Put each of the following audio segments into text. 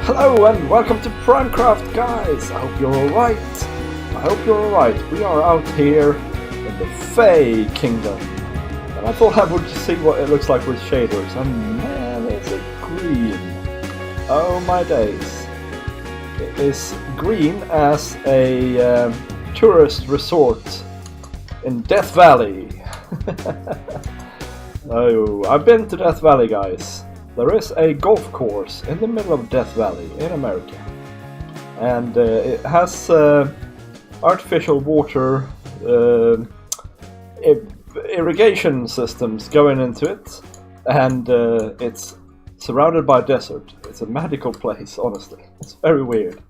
Hello and welcome to PrimeCraft, guys! I hope you're alright. We are out here in the Fae Kingdom. And I thought I would see what it looks like with shaders. And man, is it green. Oh my days. It is green as a tourist resort in Death Valley. Oh, I've been to Death Valley, guys. There is a golf course in the middle of Death Valley in America, and it has artificial water irrigation systems going into it, and it's surrounded by desert. It's a magical place, honestly. It's very weird.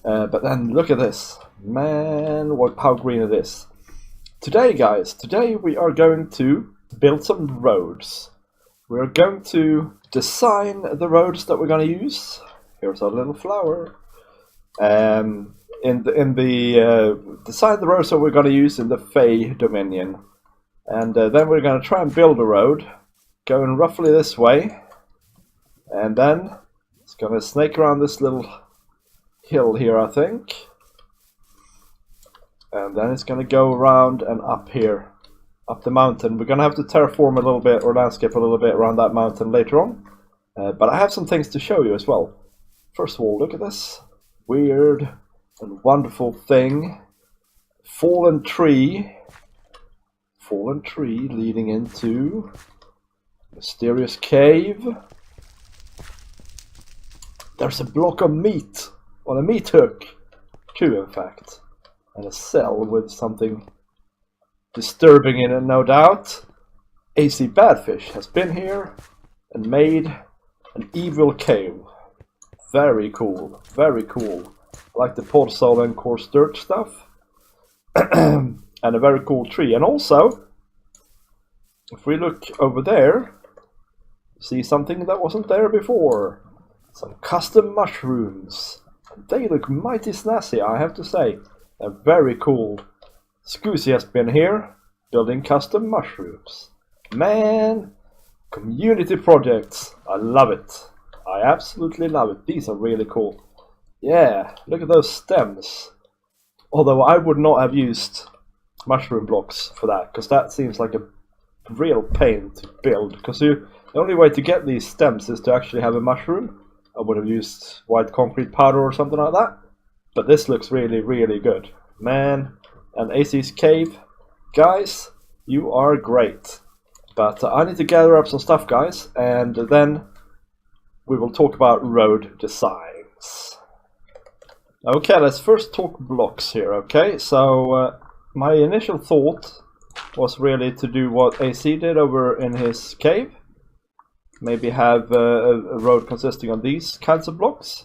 But then look at this. Man, how green it is. Today, guys, we are going to build some roads. We're going to design the roads that we're going to use. Here's our little flower. Design the roads that we're going to use in the Fae Dominion, and then we're going to try and build a road going roughly this way, and then it's going to snake around this little hill here, I think, and then it's going to go around and up here. Up the mountain. We're going to have to terraform a little bit or landscape a little bit around that mountain later on. But I have some things to show you as well. First of all, look at this weird and wonderful thing. Fallen tree leading into mysterious cave. There's a block of meat on a meat hook. Two, in fact. And a cell with something disturbing in it, no doubt. AC Badfish has been here and made an evil cave. Very cool, very cool. I like the podzol and coarse dirt stuff. And a very cool tree. And also, if we look over there, see something that wasn't there before. Some custom mushrooms. They look mighty snazzy, I have to say. They're very cool. Scoozy has been here, building custom mushrooms. Man, community projects. I love it. I absolutely love it. These are really cool. Yeah, look at those stems. Although I would not have used mushroom blocks for that, because that seems like a real pain to build. Because the only way to get these stems is to actually have a mushroom. I would have used white concrete powder or something like that. But this looks really, really good. Man. And AC's cave, guys, you are great. But I need to gather up some stuff, guys, and then we will talk about road designs. Okay, let's first talk blocks here, okay? So my initial thought was really to do what AC did over in his cave. Maybe have a road consisting of these kinds of blocks.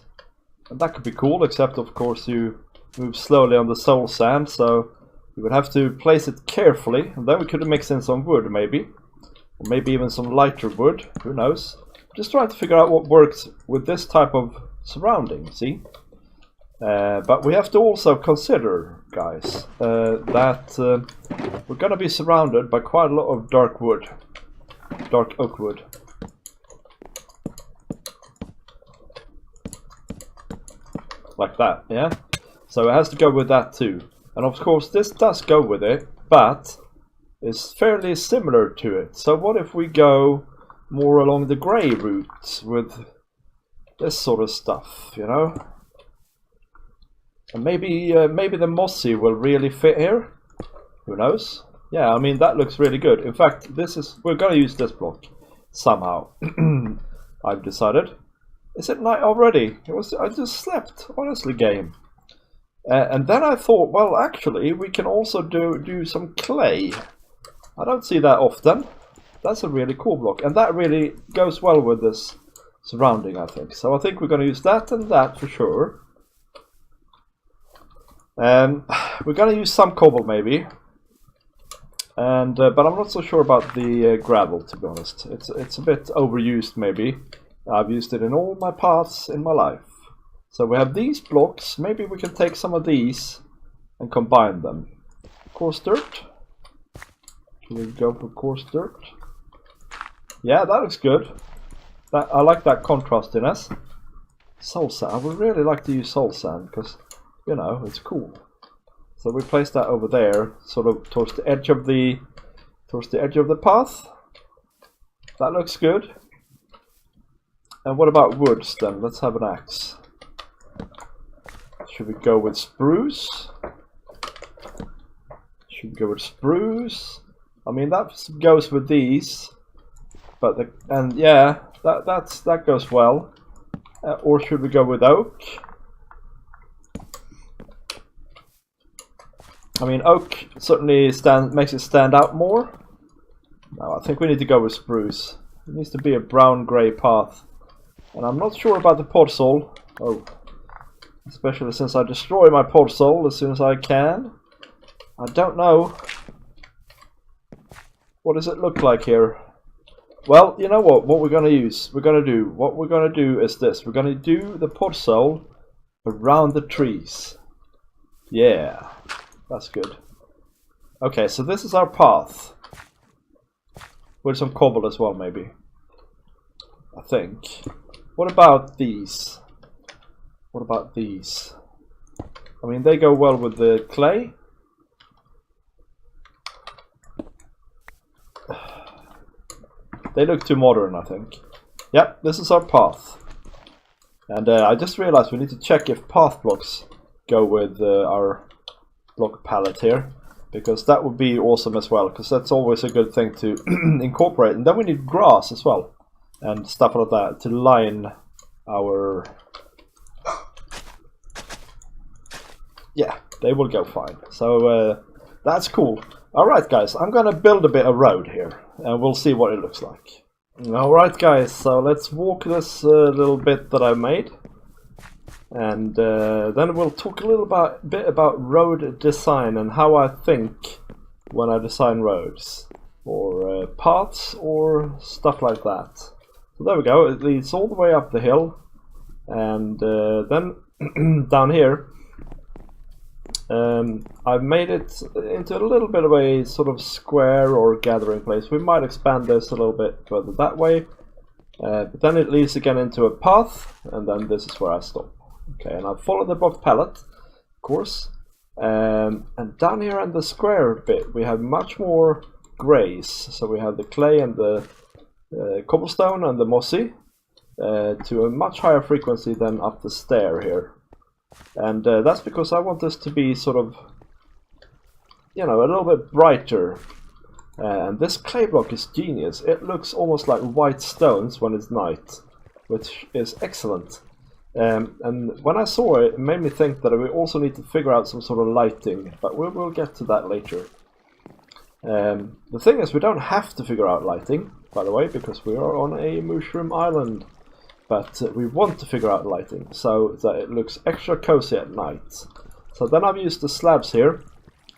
And that could be cool, except of course you move slowly on the soul sand, so we would have to place it carefully, and then we could mix in some wood, maybe. Or maybe even some lighter wood, who knows. Just trying to figure out what works with this type of surrounding, see? But we have to also consider, guys, that we're going to be surrounded by quite a lot of dark wood. Dark oak wood. Like that, yeah? So it has to go with that too. And of course this does go with it, but it's fairly similar to it. So what if we go more along the grey route with this sort of stuff, you know? And maybe the mossy will really fit here. Who knows? Yeah, I mean that looks really good. In fact, we're going to use this block somehow. I've decided. Is it night already? I just slept, honestly, game. And then I thought, well, actually, we can also do some clay. I don't see that often. That's a really cool block, and that really goes well with this surrounding, I think. So I think we're going to use that and that for sure. We're going to use some cobble, maybe. And but I'm not so sure about the gravel, to be honest. It's a bit overused, maybe. I've used it in all my paths in my life. So we have these blocks. Maybe we can take some of these and combine them. Coarse dirt. Can we go for coarse dirt? Yeah, that looks good. I like that contrastiness. Soul sand. I would really like to use soul sand because, you know, it's cool. So we place that over there, sort of towards the edge of the path. That looks good. And what about woods then? Let's have an axe. Should we go with spruce? Should we go with spruce? I mean that goes with these, but yeah, that goes well. Or should we go with oak? I mean oak certainly makes it stand out more. No, I think we need to go with spruce. It needs to be a brown-grey path. And I'm not sure about the podzol. Oh. Especially since I destroy my podzol as soon as I can. I don't know. What does it look like here? Well, you know what we're going to use? What we're going to do is this. We're going to do the podzol around the trees. Yeah, that's good. Okay, so this is our path. With some cobble as well, maybe. I think. What about these? What about these? I mean, they go well with the clay. They look too modern, I think. Yep, this is our path. And I just realized we need to check if path blocks go with our block palette here. Because that would be awesome as well, because that's always a good thing to incorporate. And then we need grass as well, and stuff like that, to line our... Yeah, they will go fine. So that's cool. Alright guys, I'm gonna build a bit of road here, and we'll see what it looks like. Alright guys, so let's walk this little bit that I made. And then we'll talk a little bit about road design and how I think when I design roads, or paths, or stuff like that. So there we go, it leads all the way up the hill, and then down here I've made it into a little bit of a sort of square or gathering place. We might expand this a little bit further that way, but then it leads again into a path, and then this is where I stop. Okay, and I've followed the block palette, of course, and down here in the square bit we have much more grays. So we have the clay and the cobblestone and the mossy to a much higher frequency than up the stair here. And that's because I want this to be sort of, you know, a little bit brighter. And this clay block is genius. It looks almost like white stones when it's night, which is excellent. And when I saw it, it made me think that we also need to figure out some sort of lighting, but we'll get to that later. The thing is, we don't have to figure out lighting, by the way, because we are on a mushroom island. But we want to figure out lighting, so that it looks extra cozy at night. So then I've used the slabs here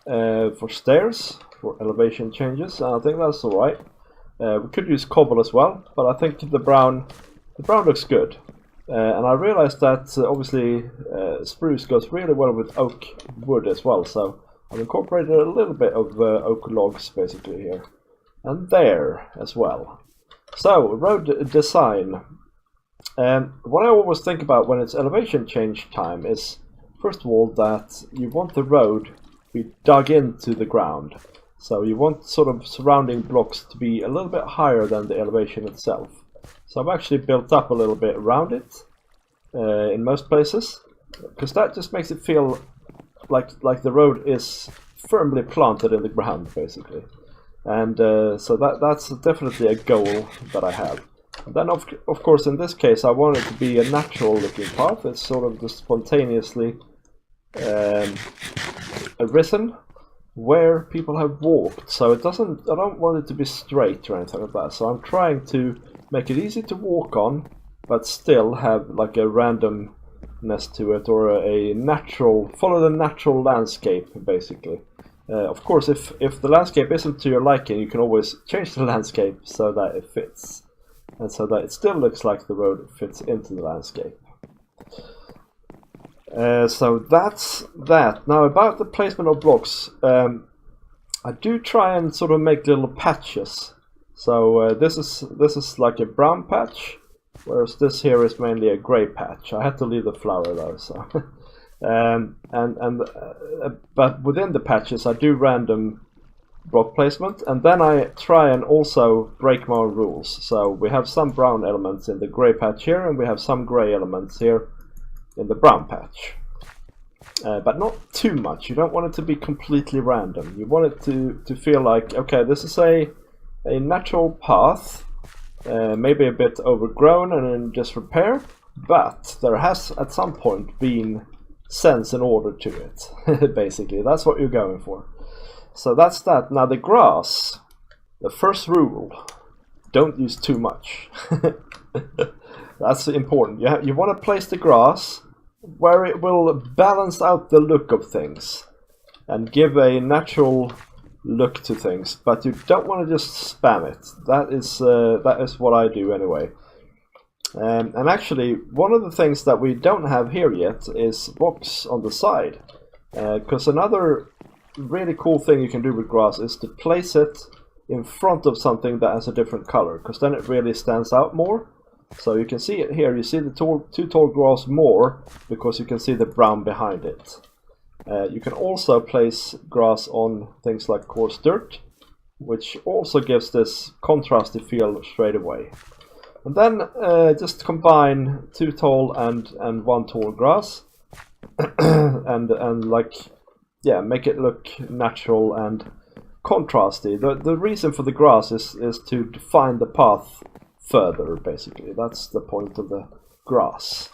for stairs, for elevation changes, and I think that's alright. We could use cobble as well, but I think the brown looks good. And I realized that obviously spruce goes really well with oak wood as well, so I've incorporated a little bit of oak logs basically here. And there as well. So, road design. What I always think about when it's elevation change time is, first of all, that you want the road to be dug into the ground. So you want sort of surrounding blocks to be a little bit higher than the elevation itself. So I've actually built up a little bit around it in most places, because that just makes it feel like the road is firmly planted in the ground, basically. And so that's definitely a goal that I have. And then of course in this case I want it to be a natural looking path. It's sort of just spontaneously arisen where people have walked. So I don't want it to be straight or anything like that. So I'm trying to make it easy to walk on, but still have like a randomness to it, or a natural, follow the natural landscape basically. Of course, if the landscape isn't to your liking, you can always change the landscape so that it fits. And so that it still looks like the road fits into the landscape. So that's that. Now about the placement of blocks, I do try and sort of make little patches. So this is like a brown patch, whereas this here is mainly a grey patch. I had to leave the flower though, so but within the patches I do random block placement, and then I try and also break my own rules. So we have some brown elements in the grey patch here, and we have some grey elements here in the brown patch. But not too much. You don't want it to be completely random. You want it to feel like, okay, this is a natural path, maybe a bit overgrown and in disrepair, but there has at some point been sense and order to it. Basically, that's what you're going for. So that's that. Now the grass, the first rule, don't use too much. That's important. You want to place the grass where it will balance out the look of things and give a natural look to things, but you don't want to just spam it. That is what I do anyway. And actually, one of the things that we don't have here yet is blocks on the side, because another really cool thing you can do with grass is to place it in front of something that has a different color, because then it really stands out more. So you can see it here. You see the two tall grass more because you can see the brown behind it. You can also place grass on things like coarse dirt, which also gives this contrasty feel straight away. And then just combine 2 tall and 1 tall grass, and like, yeah, make it look natural and contrasty. The reason for the grass is to define the path further, basically. That's the point of the grass.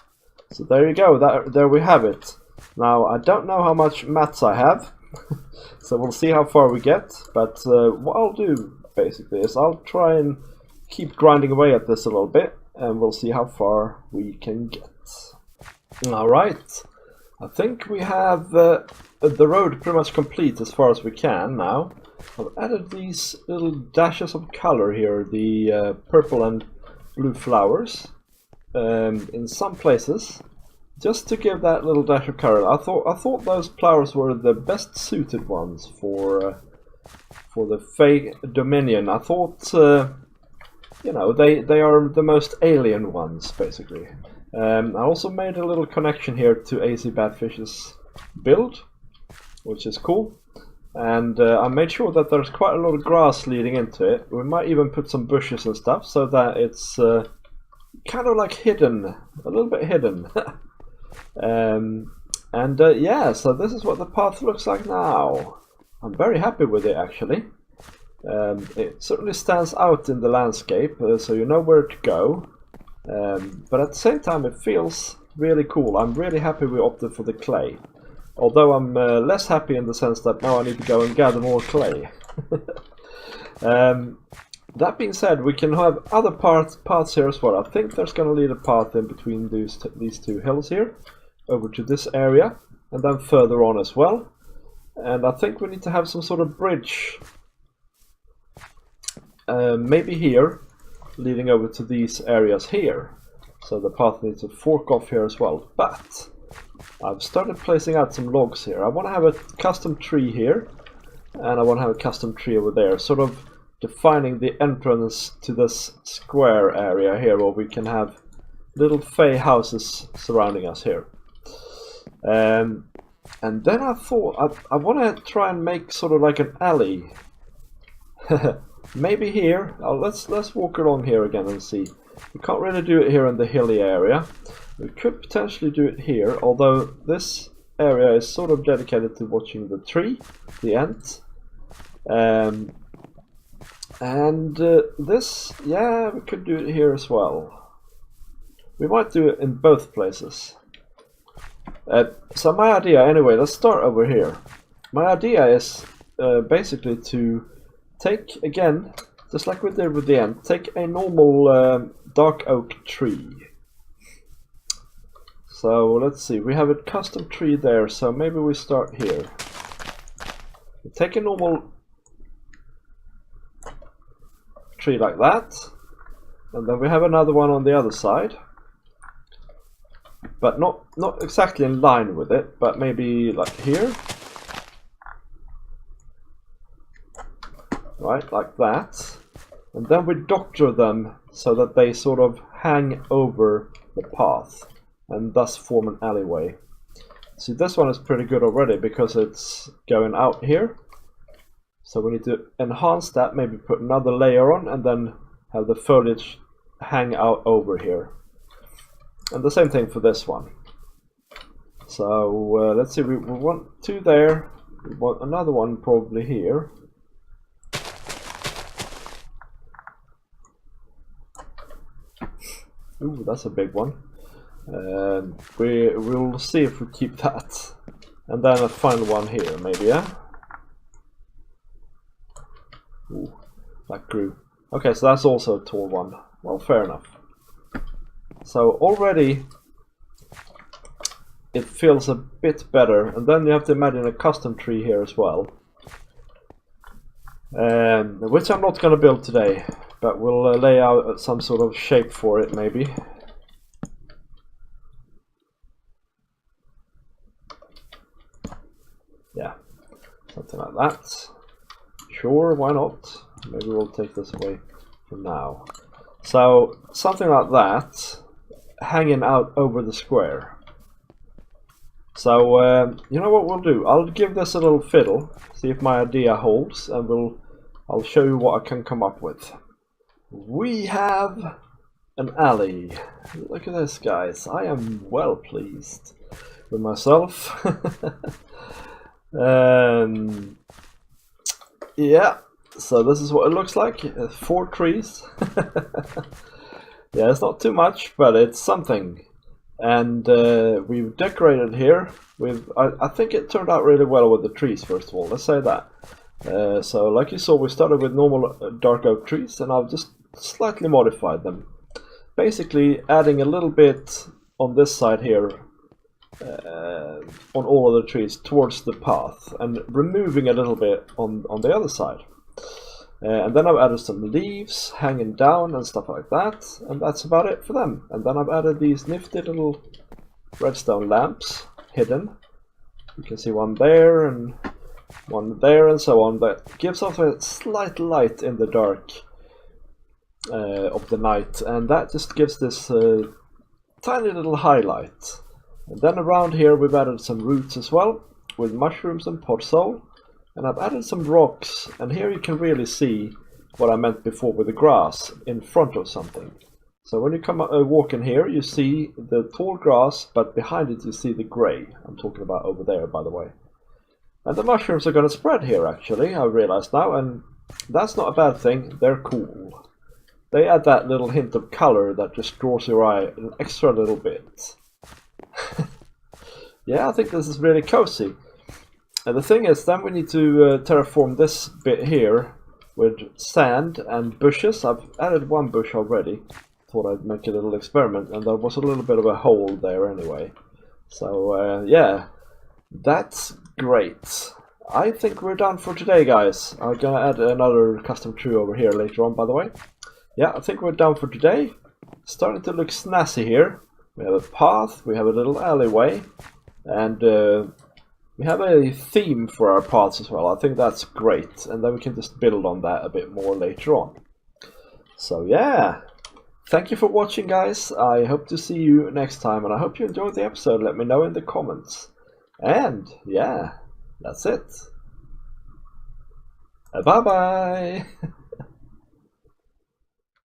So there you go. There we have it. Now I don't know how much mats I have, so we'll see how far we get. But what I'll do basically is I'll try and keep grinding away at this a little bit, and we'll see how far we can get. Alright, I think we have the road pretty much complete as far as we can now. I've added these little dashes of color here, the purple and blue flowers, in some places, just to give that little dash of color. I thought those flowers were the best suited ones for the Fae Dominion. I thought, you know, they are the most alien ones, basically. I also made a little connection here to AC Badfish's build, which is cool. And I made sure that there's quite a lot of grass leading into it. We might even put some bushes and stuff so that it's kind of like hidden, a little bit hidden. Yeah, so this is what the path looks like now. I'm very happy with it, actually. It certainly stands out in the landscape, so you know where to go. But at the same time, it feels really cool. I'm really happy we opted for the clay. Although I'm less happy in the sense that now I need to go and gather more clay. That being said, we can have other paths here as well. I think there's going to lead a path in between these 2 hills here, over to this area, and then further on as well. And I think we need to have some sort of bridge, maybe here, leading over to these areas here. So the path needs to fork off here as well. But I've started placing out some logs here. I want to have a custom tree here, and I want to have a custom tree over there, sort of defining the entrance to this square area here, where we can have little Fae houses surrounding us here. And then I thought I want to try and make sort of like an alley. Maybe here. Let's walk along here again and see. We can't really do it here in the hilly area. We could potentially do it here, although this area is sort of dedicated to watching the tree, the ant. This, yeah, we could do it here as well. We might do it in both places. So my idea, anyway, let's start over here. My idea is basically to take, again, just like we did with the ant, take a normal dark oak tree. So let's see, we have a custom tree there, so maybe we start here. We take a normal tree like that, and then we have another one on the other side, but not exactly in line with it, but maybe like here, right, like that. and then we doctor them so that they sort of hang over the path and thus form an alleyway. See, this one is pretty good already because it's going out here. So we need to enhance that, maybe put another layer on, and then have the foliage hang out over here. And the same thing for this one. So let's see, we want 2 there, we want another one probably here. Ooh, that's a big one. We'll see if we keep that. And then a final one here, maybe, yeah? Ooh, that grew. Okay, so that's also a tall one. Well, fair enough. So already it feels a bit better. And then you have to imagine a custom tree here as well. Which I'm not going to build today. But we'll lay out some sort of shape for it, maybe. Yeah, something like that. Sure, why not? Maybe we'll take this away for now. So, something like that, hanging out over the square. So, you know what we'll do? I'll give this a little fiddle, see if my idea holds, and I'll show you what I can come up with. We have an alley. Look at this, guys. I am well pleased with myself. Yeah, so this is what it looks like. 4 trees. Yeah, it's not too much, but it's something. And we've decorated here with, I think it turned out really well with the trees, first of all, let's say that. So like you saw, we started with normal dark oak trees, and I've just slightly modified them. Basically adding a little bit on this side here, on all of the trees towards the path, and removing a little bit on the other side. And then I've added some leaves hanging down and stuff like that, and that's about it for them. And then I've added these nifty little redstone lamps hidden. You can see one there and one there and so on, that gives off a slight light in the dark of the night, and that just gives this tiny little highlight. And then around here we've added some roots as well, with mushrooms and podzol, and I've added some rocks, and here you can really see what I meant before with the grass in front of something. So when you come walk in here, you see the tall grass, but behind it you see the grey. I'm talking about over there, by the way. And the mushrooms are going to spread here, actually, I realize now, and that's not a bad thing. They're cool. They add that little hint of color that just draws your eye an extra little bit. Yeah, I think this is really cozy. And the thing is, then we need to terraform this bit here with sand and bushes. I've added one bush already. Thought I'd make a little experiment, and there was a little bit of a hole there anyway. So yeah, that's great. I think we're done for today, guys. I'm gonna add another custom tree over here later on, by the way. Yeah, I think we're done for today. Starting to look snazzy here. We have a path, we have a little alleyway, and we have a theme for our paths as well. I think that's great, and then we can just build on that a bit more later on. So yeah, thank you for watching, guys. I hope to see you next time, and I hope you enjoyed the episode. Let me know in the comments. And yeah, that's it. Bye bye.